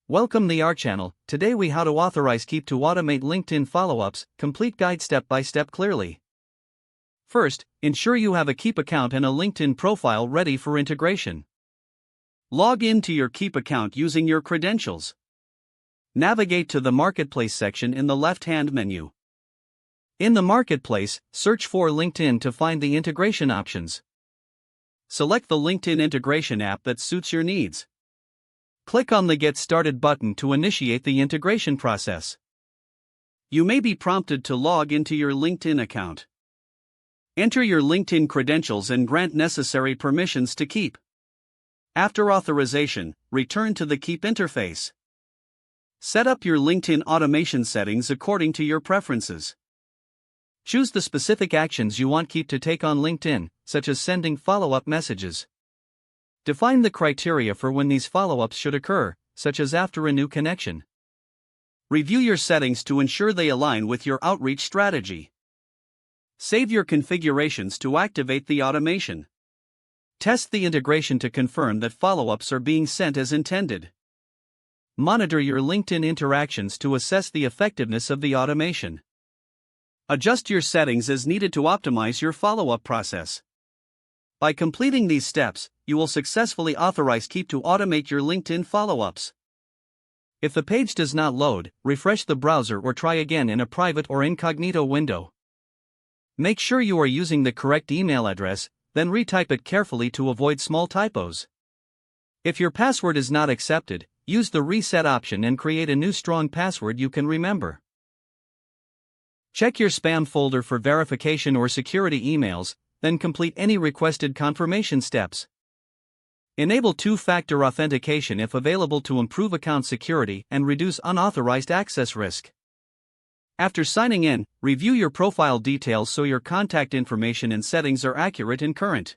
Welcome to our channel. Today we how to authorize Keap to automate LinkedIn follow-ups, complete guide step by step clearly. First, ensure you have a Keap account and a LinkedIn profile ready for integration. Log into your Keap account using your credentials. Navigate to the Marketplace section in the left-hand menu. In the Marketplace, search for LinkedIn to find the integration options. Select the LinkedIn integration app that suits your needs. Click on the Get Started button to initiate the integration process. You may be prompted to log into your LinkedIn account. Enter your LinkedIn credentials and grant necessary permissions to Keap. After authorization, return to the Keap interface. Set up your LinkedIn automation settings according to your preferences. Choose the specific actions you want Keap to take on LinkedIn, such as sending follow-up messages. Define the criteria for when these follow-ups should occur, such as after a new connection. Review your settings to ensure they align with your outreach strategy. Save your configurations to activate the automation. Test the integration to confirm that follow-ups are being sent as intended. Monitor your LinkedIn interactions to assess the effectiveness of the automation. Adjust your settings as needed to optimize your follow-up process. By completing these steps, you will successfully authorize Keap to automate your LinkedIn follow-ups. If the page does not load, refresh the browser or try again in a private or incognito window. Make sure you are using the correct email address, then retype it carefully to avoid small typos. If your password is not accepted, use the reset option and create a new strong password you can remember. Check your spam folder for verification or security emails, then complete any requested confirmation steps. Enable two-factor authentication if available to improve account security and reduce unauthorized access risk. After signing in, review your profile details so your contact information and settings are accurate and current.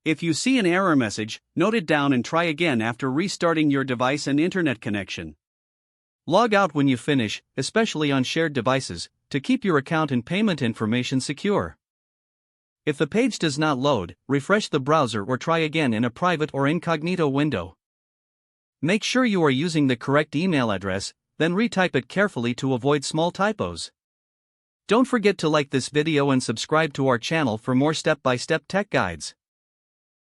If you see an error message, note it down and try again after restarting your device and internet connection. Log out when you finish, especially on shared devices, to keep your account and payment information secure. If the page does not load, refresh the browser or try again in a private or incognito window. Make sure you are using the correct email address, then retype it carefully to avoid small typos. Don't forget to like this video and subscribe to our channel for more step-by-step tech guides.